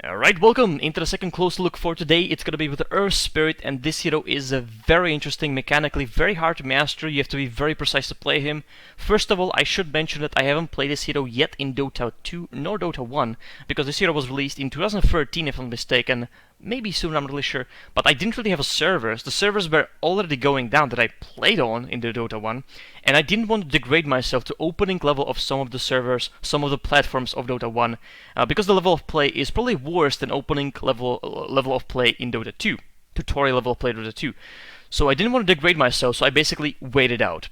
Alright, welcome into the second close look for today. It's gonna be with the Earth Spirit, and this hero is very interesting, mechanically very hard to master. You have to be very precise to play him. First of all, I should mention that I haven't played this hero yet in Dota 2 nor Dota 1, because this hero was released in 2013 if I'm mistaken. Maybe soon, I'm not really sure. But I didn't really have a servers. The servers were already going down that I played on in the Dota 1, and I didn't want to degrade myself to opening level of some of the servers, some of the platforms of Dota 1, because the level of play is probably worse than opening level of play in Dota 2, tutorial level of play Dota 2. So I didn't want to degrade myself, so I basically waited out.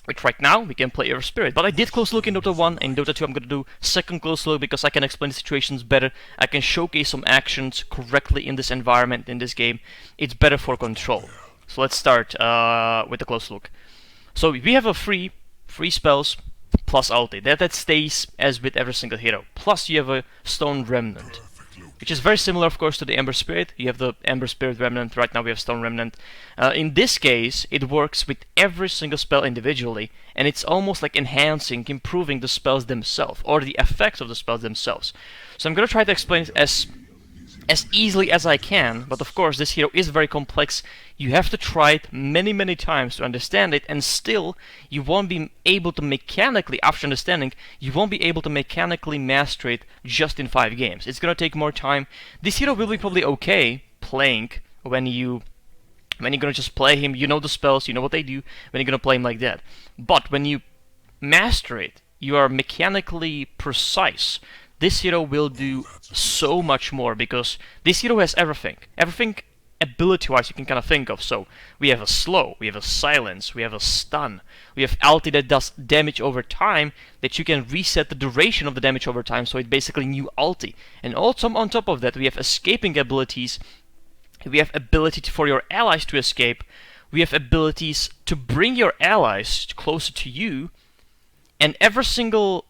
Which right now, we can play Earth Spirit. But I did close look in Dota 1, and in Dota 2 I'm going to do second close look because I can explain the situations better. I can showcase some actions correctly in this environment, in this game. It's better for control. So let's start with the close look. So we have a free spells plus ulti. That stays as with every single hero. Plus you have a Stone Remnant, which is very similar, of course, to the Ember Spirit. You have the Ember Spirit Remnant. Right now we have Stone Remnant. In this case, it works with every single spell individually, and it's almost like enhancing, improving the spells themselves, or the effects of the spells themselves. So I'm going to try to explain it as easily as I can, but of course this hero is very complex. You have to try it many times to understand it, and still you won't be able to mechanically, after understanding, you won't be able to mechanically master it just in 5 games. It's gonna take more time. This hero will be probably okay playing when you're gonna just play him, you know the spells, you know what they do, when you're gonna play him like that. But when you master it, you are mechanically precise. This hero will do so much more, because this hero has everything ability-wise you can kind of think of. So we have a slow, we have a silence, we have a stun, we have ulti that does damage over time, that you can reset the duration of the damage over time, so it's basically new ulti. And also on top of that we have escaping abilities, we have ability for your allies to escape, we have abilities to bring your allies closer to you, and every single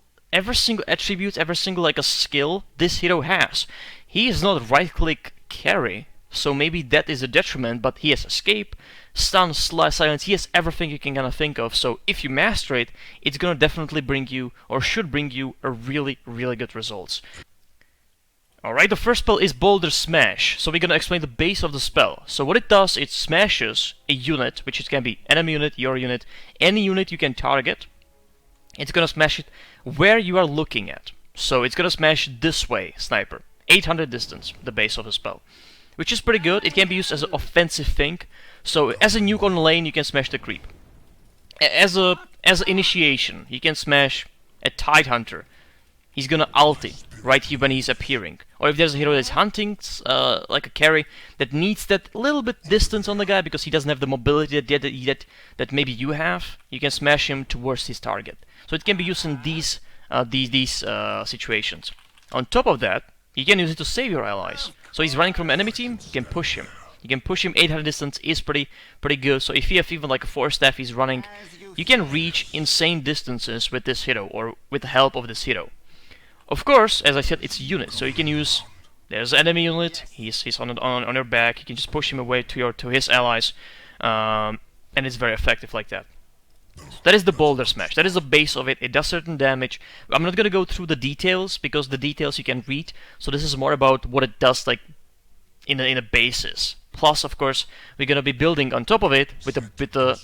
attribute, every single like a skill this hero has. He is not right-click carry, so maybe that is a detriment, but he has escape, stun, silence, he has everything you can kind of think of. So if you master it, it's gonna definitely bring you, or should bring you, a really good results. Alright, the first spell is Boulders Smash. So we're gonna explain the base of the spell. So what it does, it smashes a unit, which it can be enemy unit, your unit, any unit you can target. It's gonna smash it where you are looking at. So it's gonna smash this way, sniper. 800 distance, the base of the spell. Which is pretty good. It can be used as an offensive thing. So as a nuke on lane, you can smash the creep. As an initiation, you can smash a Tide Hunter. He's gonna ulti right here when he's appearing. Or if there's a hero that's hunting, like a carry, that needs that little bit distance on the guy because he doesn't have the mobility that maybe you have, you can smash him towards his target. So it can be used in these situations. On top of that, you can use it to save your allies. So he's running from enemy team, you can push him. You can push him 800 distance, is pretty good. So if you have even like a 4-staff he's running, you can reach insane distances with this hero, or with the help of this hero. Of course, as I said, it's a unit, so you can use, there's an enemy unit, he's on your back, you can just push him away to his allies, and it's very effective like that. So that is the Boulder Smash, that is the base of it. It does certain damage. I'm not gonna go through the details, because the details you can read, so this is more about what it does like in a basis. Plus, of course, we're gonna be building on top of it with the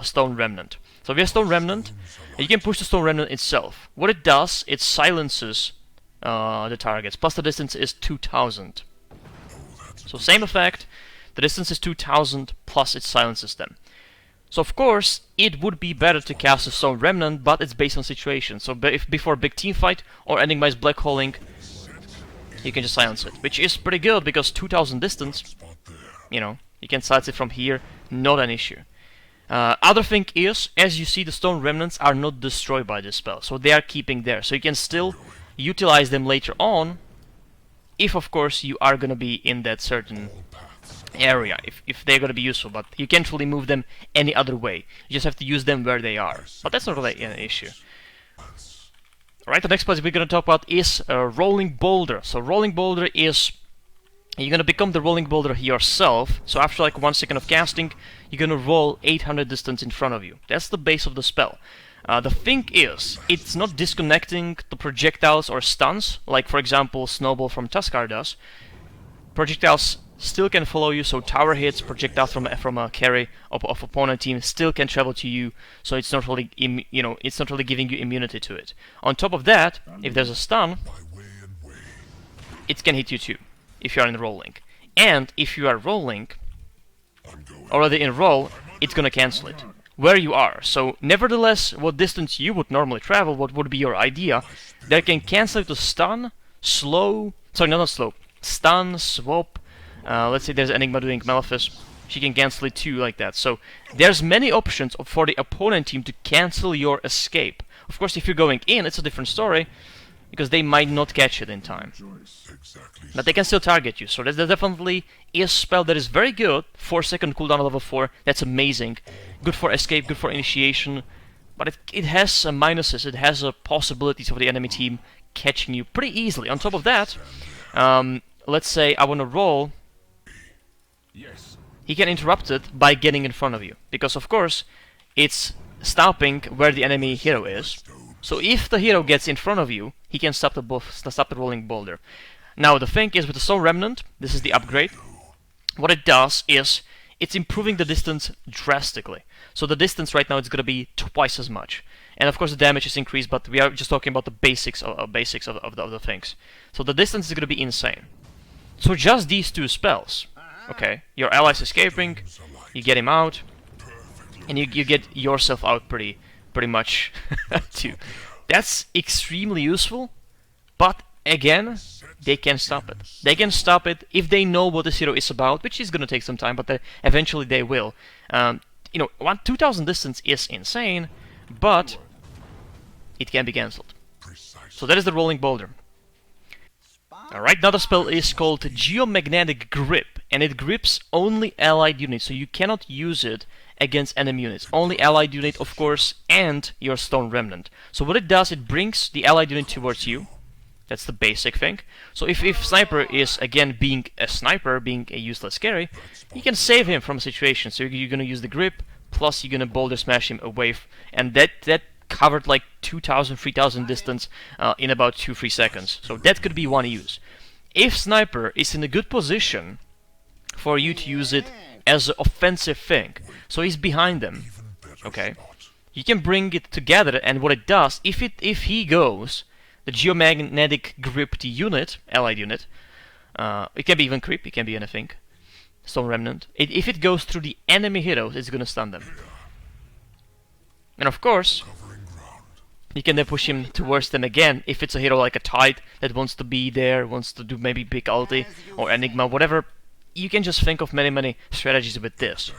Stone Remnant. So we have Stone Remnant, and you can push the Stone Remnant itself. What it does, it silences the targets, plus the distance is 2000. So same effect, the distance is 2000, plus it silences them. So of course, it would be better to cast a Stone Remnant, but it's based on situation. So if before a big team fight, or ending by black holing, you can just silence it. Which is pretty good, because 2000 distance, you know, you can silence it from here, not an issue. Other thing is, as you see, the Stone Remnants are not destroyed by this spell, so they are keeping there. So you can still utilize them later on, if of course you are gonna be in that certain area, if they're gonna be useful, but you can't really move them any other way. You just have to use them where they are. But that's not really an issue. Alright, the next place we're gonna talk about is Rolling Boulder. So Rolling Boulder is, you're gonna become the Rolling Boulder yourself. So after like 1 second of casting, you're gonna roll 800 distance in front of you. That's the base of the spell. The thing is, it's not disconnecting the projectiles or stuns, like for example Snowball from Tuskar does. Projectiles still can follow you, so tower hits, projectiles from a carry of opponent team still can travel to you, so it's not really it's not really giving you immunity to it. On top of that, if there's a stun, it can hit you too, if you are in rolling. And if you are rolling, already in roll, it's gonna cancel it where you are. So nevertheless, what distance you would normally travel, what would be your idea, that can cancel it to stun, slow, sorry, not slow, stun, swap. Let's say there's Enigma doing Malefice, she can cancel it too, like that. So there's many options for the opponent team to cancel your escape. Of course, if you're going in, it's a different story, because they might not catch it in time. But they can still target you, so that definitely is a spell that is very good. 4-second cooldown level 4, that's amazing. Good for escape, good for initiation, but it has some minuses, it has possibilities of the enemy team catching you pretty easily. On top of that, let's say I want to roll, he can interrupt it by getting in front of you, because of course it's stopping where the enemy hero is. So if the hero gets in front of you, he can stop the rolling boulder. Now the thing is, with the Stone Remnant, this is the upgrade, what it does is it's improving the distance drastically. So the distance right now is going to be twice as much. And of course the damage is increased, but we are just talking about the basics of the things. So the distance is going to be insane. So just these two spells, okay, your ally's escaping, you get him out, and you get yourself out pretty much too. That's extremely useful, but again, they can stop it. They can stop it if they know what this hero is about, which is going to take some time, but eventually they will. 2000 distance is insane, but it can be cancelled. So that is the rolling boulder. Alright, now the spell is called Geomagnetic Grip, and it grips only allied units, so you cannot use it against enemy units. Only allied unit, of course, and your Stone Remnant. So what it does, it brings the allied unit towards you. That's the basic thing. So if Sniper is, again, being a sniper, being a useless carry, you can save him from a situation. So you're going to use the grip, plus you're going to Boulder Smash him away, and that covered like 2000, 3000 distance in about 2-3 seconds. So that could be one use. If Sniper is in a good position for you to use it as an offensive thing, so he's behind them, okay, you can bring it together, and what it does, if he goes, the Geomagnetic Gripped unit, allied unit, it can be even creep, it can be anything, Stone Remnant, if it goes through the enemy heroes, it's gonna stun them. And of course, you can then push him towards them again, if it's a hero like a Tide that wants to be there, wants to do maybe big ulti, or Enigma, whatever. You can just think of many strategies with this.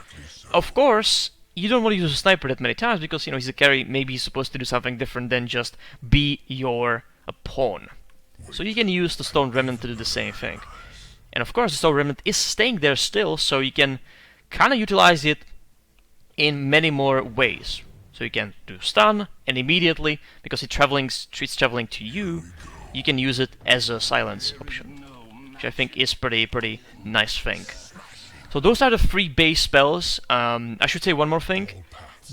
Of course, you don't want to use a sniper that many times, because he's a carry, maybe he's supposed to do something different than just be your pawn. So you can use the Stone Remnant to do the same thing. And of course the Stone Remnant is staying there still, so you can kind of utilize it in many more ways. So you can do stun, and immediately, because it's traveling to you, you can use it as a silence option, which I think is pretty nice thing. So those are the 3 base spells. I should say one more thing.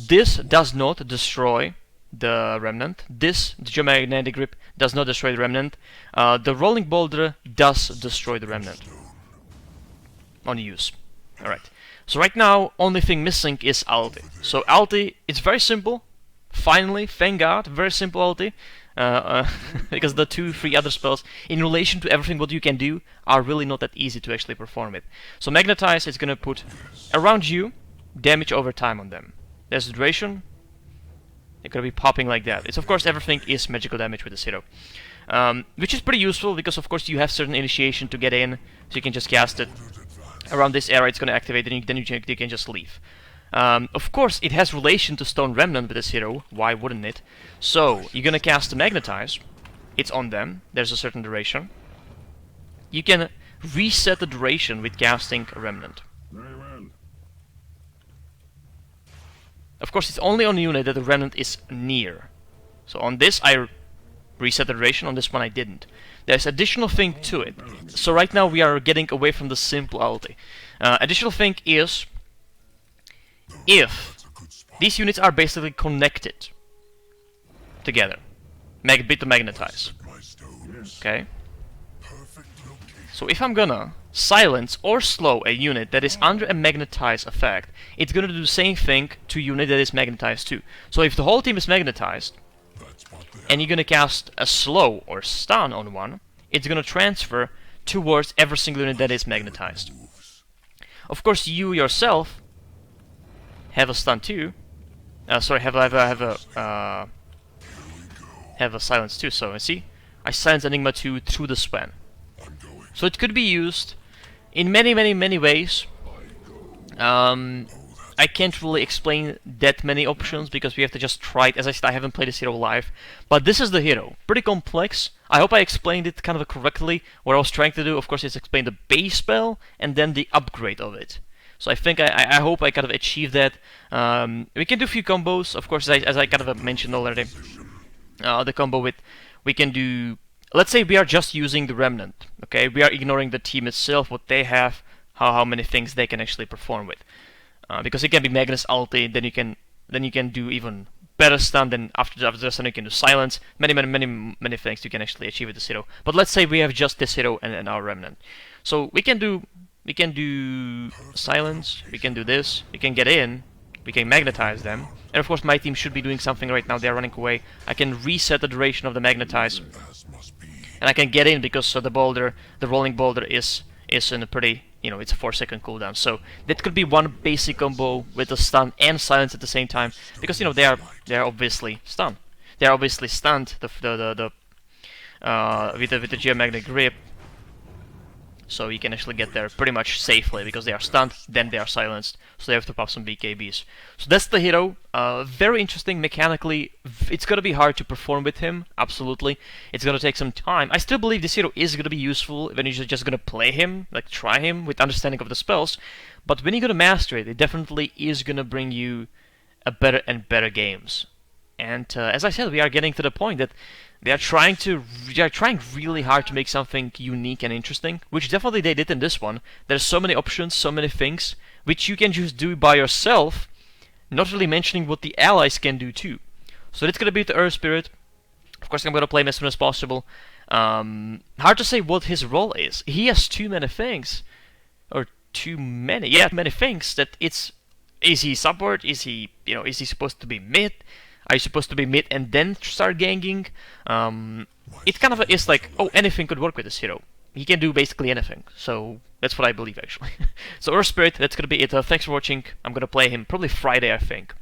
This does not destroy the Remnant. The Geomagnetic Grip does not destroy the Remnant. The Rolling Boulder does destroy the Remnant on use. Alright. So right now, only thing missing is ulti. So ulti, it's very simple. Finally, thank God, very simple ulti. Because the 2-3 other spells, in relation to everything what you can do, are really not that easy to actually perform it. So Magnetize is gonna put around you damage over time on them. There's the duration. They're gonna be popping like that. It's of course everything is magical damage with this hero, which is pretty useful because of course you have certain initiation to get in, so you can just cast it around this area. It's gonna activate, and then you can just leave. Of course, it has relation to Stone Remnant with this hero. Why wouldn't it? So you're gonna cast the Magnetize. It's on them. There's a certain duration. You can reset the duration with casting a Remnant. Of course, it's only on the unit that the Remnant is near. So on this, I reset the duration. On this one, I didn't. There's additional thing to it. So right now, we are getting away from the simple ulti. Additional thing is, if these units are basically connected, together. Bit to magnetize. Okay. So if I'm gonna silence or slow a unit that is under a magnetize effect, it's gonna do the same thing to a unit that is magnetized too. So if the whole team is magnetized, and you're gonna cast a slow or stun on one, it's gonna transfer towards every single unit that is magnetized. Of course, you yourself have a stun too. Sorry, have a silence too. So see, I silence Enigma 2 through the Swan. So it could be used in many ways. I can't really explain that many options because we have to just try it. As I said, I haven't played this hero live, but this is the hero. Pretty complex. I hope I explained it kind of correctly. What I was trying to do, of course, is explain the base spell and then the upgrade of it. So I think I hope I kind of achieved that. We can do a few combos, of course, as I kind of mentioned already. The combo with, we can do, let's say we are just using the Remnant, okay? We are ignoring the team itself, what they have, how many things they can actually perform with. Because it can be Magnus ulti, then you can do even better stun, then after the stun you can do silence, many things you can actually achieve with this hero. But let's say we have just this hero and our Remnant. So we can do silence, we can do this, we can get in, we can magnetize them, and of course my team should be doing something right now. They are running away. I can reset the duration of the magnetize, and I can get in because the boulder, the rolling boulder, is in a pretty, it's a 4-second cooldown. So that could be one basic combo with the stun and silence at the same time, because they are obviously stunned. They are obviously stunned with the geomagnetic grip. So you can actually get there pretty much safely because they are stunned, then they are silenced, so they have to pop some BKBs. So that's the hero. Very interesting mechanically. It's gonna be hard to perform with him, absolutely. It's gonna take some time. I still believe this hero is gonna be useful when you're just gonna play him, like try him with understanding of the spells. But when you're gonna master it, it definitely is gonna bring you a better and better games. And as I said, we are getting to the point that they are trying really hard to make something unique and interesting, which definitely they did in this one. There's so many options, so many things, which you can just do by yourself, not really mentioning what the allies can do too. So that's gonna be the Earth Spirit. Of course, I'm gonna play him as soon as possible. Hard to say what his role is. He has too many things, or too many things that it's. Is he support? Is he supposed to be mid? Are you supposed to be mid and then start ganking? It kind of is like, oh, anything could work with this hero. He can do basically anything. So that's what I believe, actually. So Earth Spirit, that's gonna be it. Thanks for watching. I'm gonna play him probably Friday, I think.